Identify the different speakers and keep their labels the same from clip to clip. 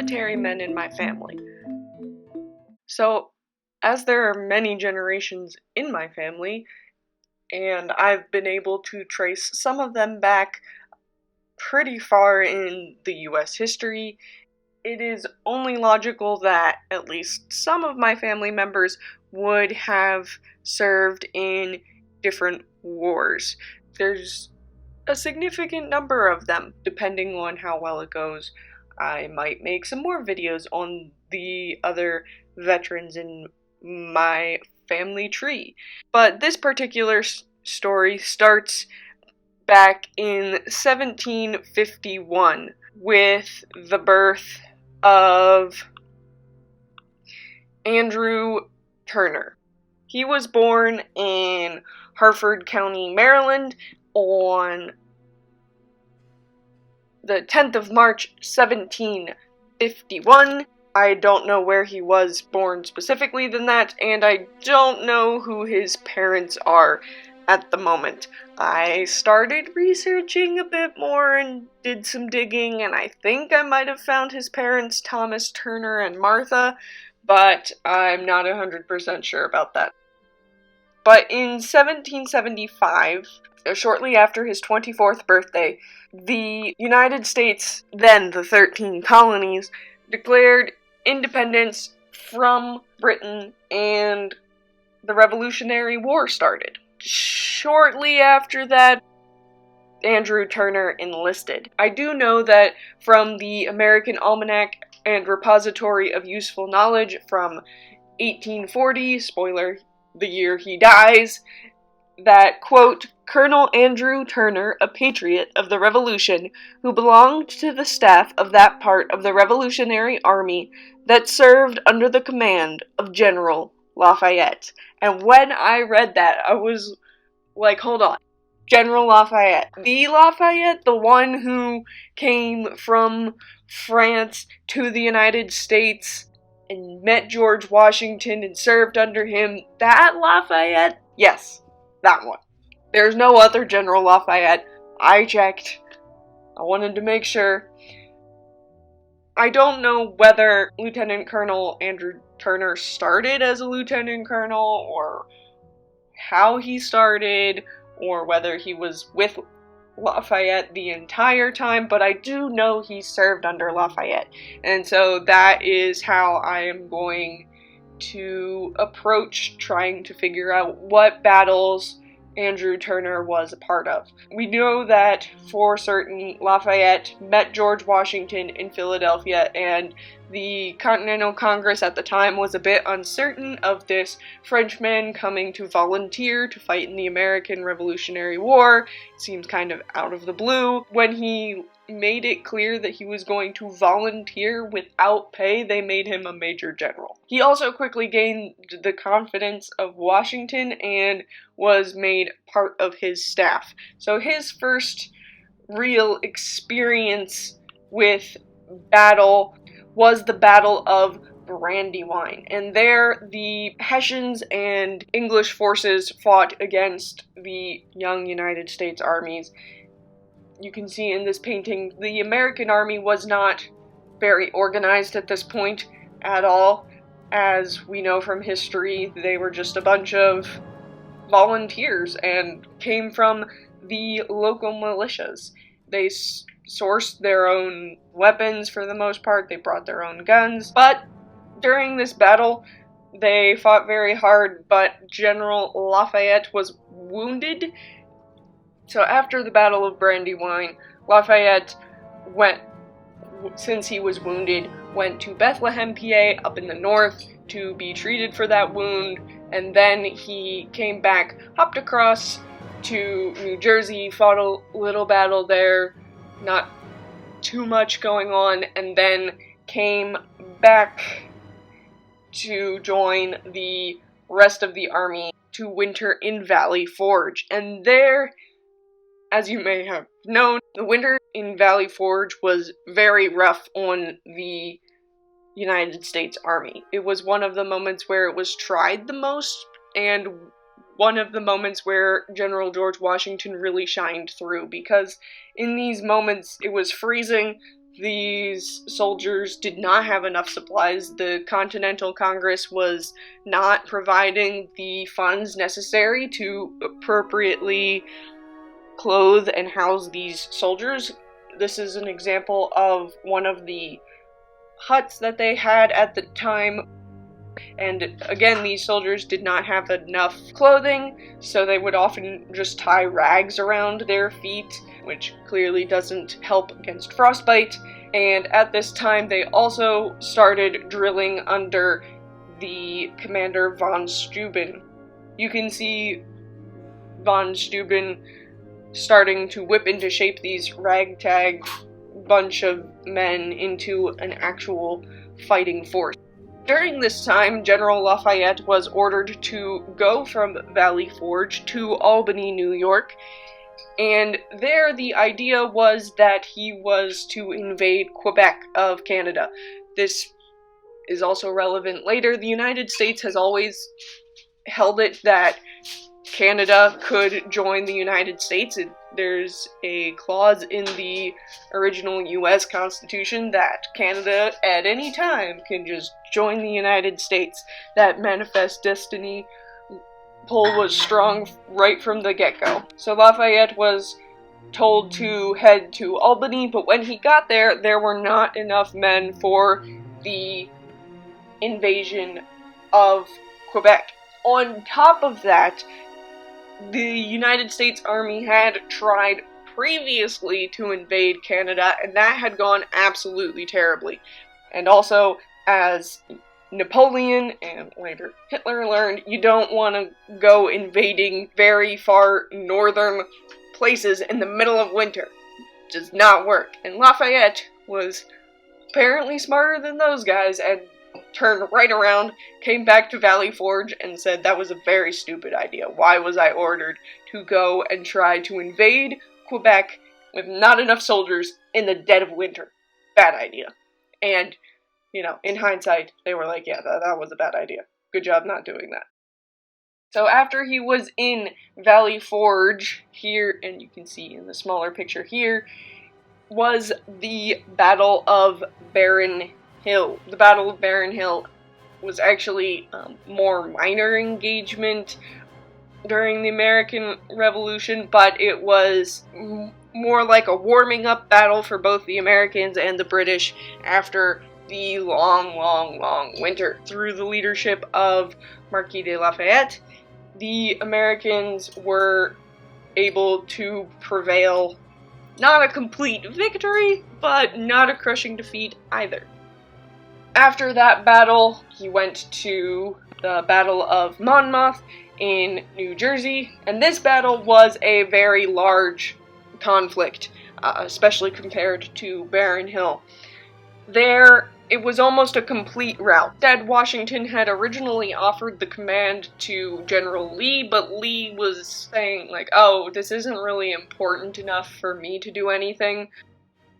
Speaker 1: military men in my family. So, as there are many generations in my family, and I've been able to trace some of them back pretty far in the US history, it is only logical that at least some of my family members would have served in different wars. There's a significant number of them, depending on how well it goes. I might make some more videos on the other veterans in my family tree. But this particular story starts back in 1751 with the birth of Andrew Turner. He was born in Harford County, Maryland on the 10th of March, 1751. I don't know where he was born specifically than that, and I don't know who his parents are at the moment. I started researching a bit more and did some digging, and I think I might have found his parents, Thomas Turner and Martha, but I'm not 100% sure about that. But in 1775, shortly after his 24th birthday, the United States, then the 13 colonies, declared independence from Britain, and the Revolutionary War started. Shortly after that, Andrew Turner enlisted. I do know that from the American Almanac and Repository of Useful Knowledge from 1840, spoiler, the year he dies, that, quote, Colonel Andrew Turner, a patriot of the Revolution, who belonged to the staff of that part of the Revolutionary Army that served under the command of General Lafayette. And when I read that, I was like, hold on. General Lafayette. The Lafayette, the one who came from France to the United States and met George Washington and served under him, that Lafayette? Yes, that one. There's no other General Lafayette. I checked. I wanted to make sure. I don't know whether Lieutenant Colonel Andrew Turner started as a lieutenant colonel, or how he started, or whether he was with Lafayette the entire time, but I do know he served under Lafayette. And so that is how I am going to approach trying to figure out what battles Andrew Turner was a part of. We know that for certain Lafayette met George Washington in Philadelphia, and the Continental Congress at the time was a bit uncertain of this Frenchman coming to volunteer to fight in the American Revolutionary War. It seems kind of out of the blue. When he made it clear that he was going to volunteer without pay, they made him a major general. He also quickly gained the confidence of Washington and was made part of his staff. So his first real experience with battle was the Battle of Brandywine, and there the Hessians and English forces fought against the young United States armies. You can see in this painting, the American army was not very organized at this point at all. As we know from history, they were just a bunch of volunteers and came from the local militias. They sourced their own weapons for the most part, they brought their own guns, but during this battle, they fought very hard, but General Lafayette was wounded. So after the Battle of Brandywine, Lafayette since he was wounded, went to Bethlehem, PA, up in the north, to be treated for that wound, and then he came back, hopped across to New Jersey, fought a little battle there, not too much going on, and then came back to join the rest of the army to winter in Valley Forge. And there, as you may have known, the winter in Valley Forge was very rough on the United States Army. It was one of the moments where it was tried the most, and one of the moments where General George Washington really shined through, because in these moments it was freezing, these soldiers did not have enough supplies. The Continental Congress was not providing the funds necessary to appropriately clothe and house these soldiers. This is an example of one of the huts that they had at the time. And again, these soldiers did not have enough clothing, so they would often just tie rags around their feet, which clearly doesn't help against frostbite. And at this time, they also started drilling under the commander von Steuben. You can see von Steuben starting to whip into shape these ragtag bunch of men into an actual fighting force. During this time, General Lafayette was ordered to go from Valley Forge to Albany, New York, and there the idea was that he was to invade Quebec of Canada. This is also relevant later. The United States has always held it that Canada could join the United States. There's a clause in the original US Constitution that Canada at any time can just join the United States. That manifest destiny pull was strong right from the get-go. So Lafayette was told to head to Albany, but when he got there, there were not enough men for the invasion of Quebec. On top of that, the United States Army had tried previously to invade Canada, and that had gone absolutely terribly. And also, as Napoleon and later Hitler learned, you don't want to go invading very far northern places in the middle of winter. It does not work. And Lafayette was apparently smarter than those guys and turned right around, came back to Valley Forge, and said that was a very stupid idea. Why was I ordered to go and try to invade Quebec with not enough soldiers in the dead of winter? Bad idea. And, in hindsight, they were like, yeah, that was a bad idea. Good job not doing that. So after he was in Valley Forge, here, and you can see in the smaller picture here, was the Battle of Baron Hill. The Battle of Baron Hill was actually more minor engagement during the American Revolution, but it was more like a warming up battle for both the Americans and the British after the long winter. Through the leadership of Marquis de Lafayette, the Americans were able to prevail. Not a complete victory, but not a crushing defeat either. After that battle, he went to the Battle of Monmouth in New Jersey, and this battle was a very large conflict, especially compared to Baron Hill. There, it was almost a complete rout. Instead, Washington had originally offered the command to General Lee, but Lee was saying, oh, this isn't really important enough for me to do anything.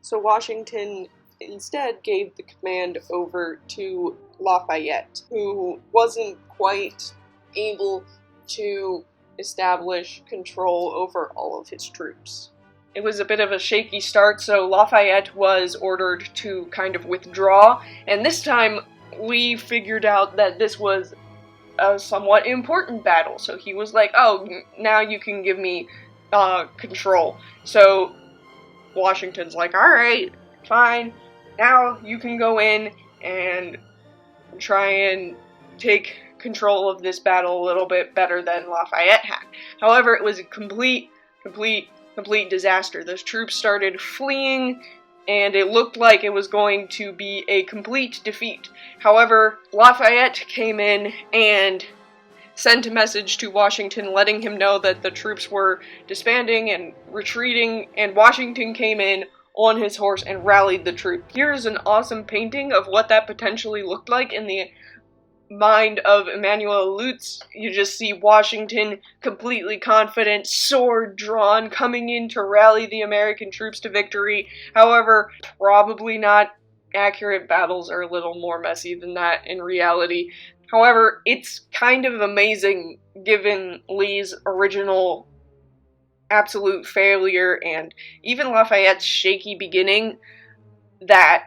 Speaker 1: So Washington instead gave the command over to Lafayette, who wasn't quite able to establish control over all of his troops. It was a bit of a shaky start, so Lafayette was ordered to kind of withdraw, and this time Lee figured out that this was a somewhat important battle, so he was like, oh, now you can give me control. So Washington's like, alright, fine. Now you can go in and try and take control of this battle a little bit better than Lafayette had. However, it was a complete disaster. Those troops started fleeing, and it looked like it was going to be a complete defeat. However, Lafayette came in and sent a message to Washington letting him know that the troops were disbanding and retreating, and Washington came in on his horse and rallied the troops. Here's an awesome painting of what that potentially looked like in the mind of Emmanuel Lutz. You just see Washington completely confident, sword drawn, coming in to rally the American troops to victory. However, probably not accurate. Battles are a little more messy than that in reality. However, it's kind of amazing given Lee's original absolute failure and even Lafayette's shaky beginning that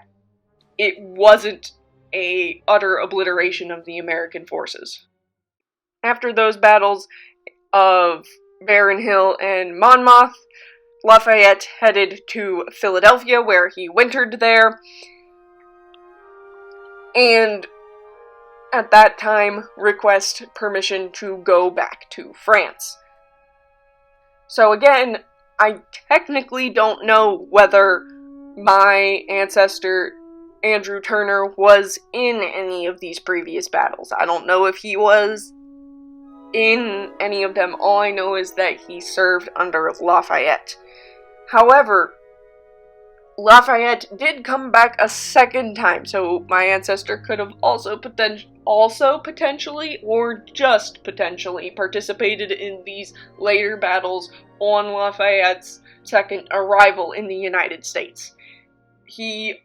Speaker 1: it wasn't a utter obliteration of the American forces. After those battles of Baron Hill and Monmouth, Lafayette headed to Philadelphia, where he wintered there, and at that time request permission to go back to France. So again, I technically don't know whether my ancestor Andrew Turner was in any of these previous battles. I don't know if he was in any of them. All I know is that he served under Lafayette. However, Lafayette did come back a second time, so my ancestor could have also potentially, or just potentially, participated in these later battles on Lafayette's second arrival in the United States. He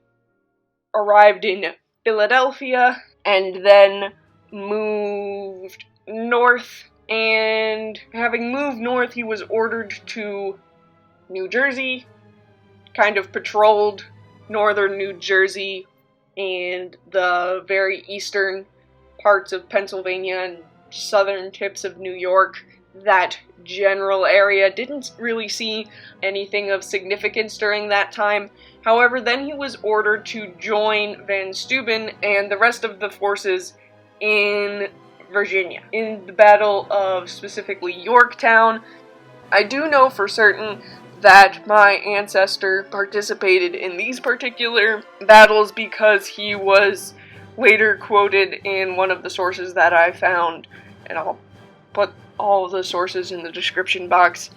Speaker 1: arrived in Philadelphia and then moved north, and having moved north, he was ordered to New Jersey, kind of patrolled northern New Jersey and the very eastern parts of Pennsylvania and southern tips of New York. That general area didn't really see anything of significance during that time. However, then he was ordered to join Van Steuben and the rest of the forces in Virginia, in the Battle of specifically Yorktown. I do know for certain that my ancestor participated in these particular battles because he was later quoted in one of the sources that I found, and I'll put all the sources in the description box,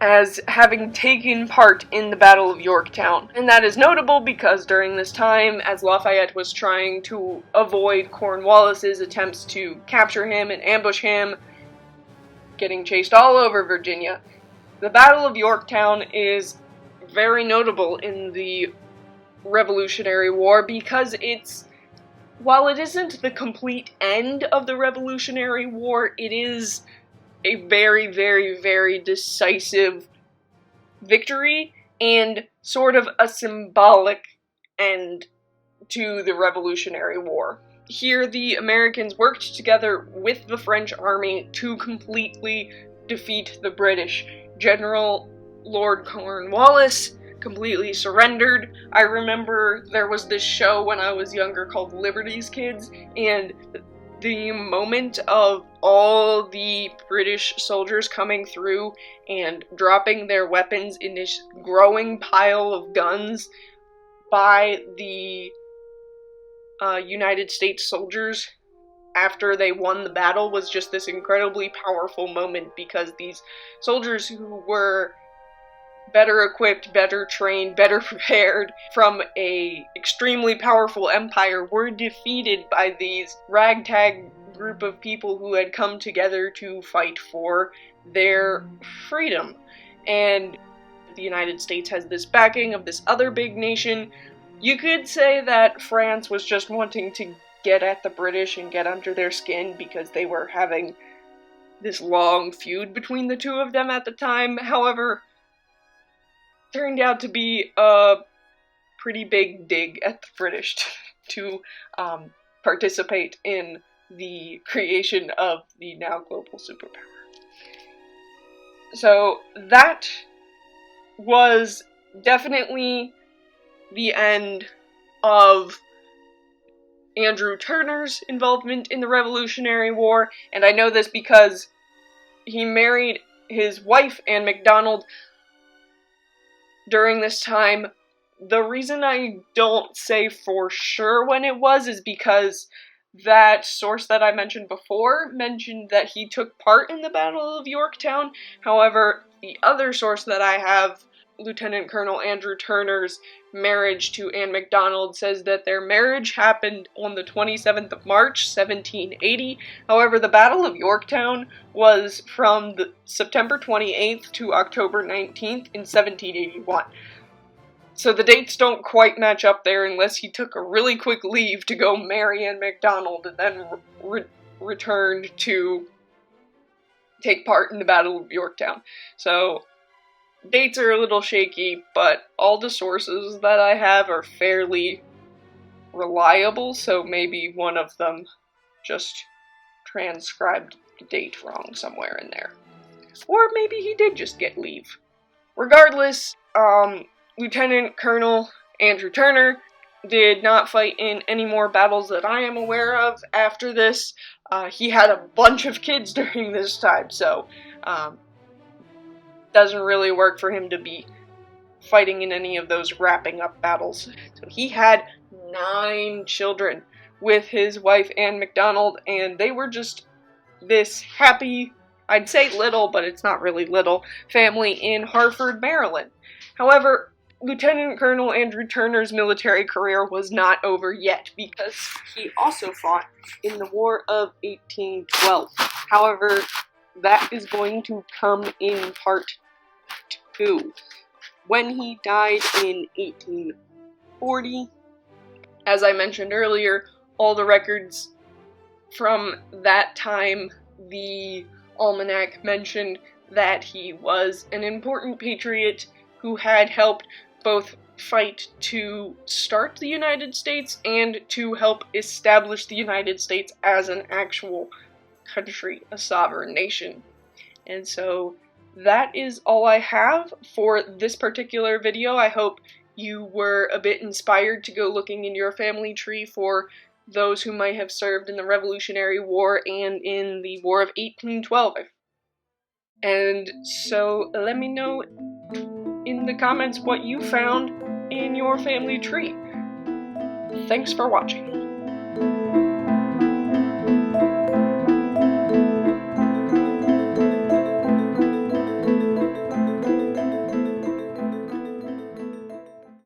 Speaker 1: as having taken part in the Battle of Yorktown. And that is notable because during this time, as Lafayette was trying to avoid Cornwallis's attempts to capture him and ambush him, getting chased all over Virginia, the Battle of Yorktown is very notable in the Revolutionary War because while it isn't the complete end of the Revolutionary War, it is a very, very, very decisive victory and sort of a symbolic end to the Revolutionary War. Here, the Americans worked together with the French army to completely defeat the British. General Lord Cornwallis completely surrendered. I remember there was this show when I was younger called Liberty's Kids, and the moment of all the British soldiers coming through and dropping their weapons in this growing pile of guns by the United States soldiers after they won the battle was just this incredibly powerful moment, because these soldiers who were better equipped, better trained, better prepared from a extremely powerful empire were defeated by these ragtag group of people who had come together to fight for their freedom. And the United States has this backing of this other big nation. You could say that France was just wanting to get at the British and get under their skin because they were having this long feud between the two of them at the time. However, turned out to be a pretty big dig at the British to participate in the creation of the now global superpower. So that was definitely the end of Andrew Turner's involvement in the Revolutionary War, and I know this because he married his wife, Anne MacDonald, during this time. The reason I don't say for sure when it was is because that source that I mentioned before mentioned that he took part in the Battle of Yorktown. However, the other source that I have, Lieutenant Colonel Andrew Turner's marriage to Anne MacDonald, says that their marriage happened on the 27th of March, 1780. However, the Battle of Yorktown was from the September 28th to October 19th in 1781. So the dates don't quite match up there unless he took a really quick leave to go marry Anne MacDonald and then returned to take part in the Battle of Yorktown. So dates are a little shaky, but all the sources that I have are fairly reliable, so maybe one of them just transcribed the date wrong somewhere in there. Or maybe he did just get leave. Regardless, Lieutenant Colonel Andrew Turner did not fight in any more battles that I am aware of after this. He had a bunch of kids during this time, so doesn't really work for him to be fighting in any of those wrapping up battles. So he had 9 children with his wife Anne MacDonald, and they were just this happy, I'd say little, but it's not really little, family in Hartford, Maryland. However, Lieutenant Colonel Andrew Turner's military career was not over yet, because he also fought in the War of 1812. However, that is going to come in part 2. When he died in 1840, as I mentioned earlier, all the records from that time, the almanac mentioned that he was an important patriot who had helped both fight to start the United States and to help establish the United States as an actual country, a sovereign nation. And so that is all I have for this particular video. I hope you were a bit inspired to go looking in your family tree for those who might have served in the Revolutionary War and in the War of 1812. And so let me know in the comments what you found in your family tree. Thanks for watching.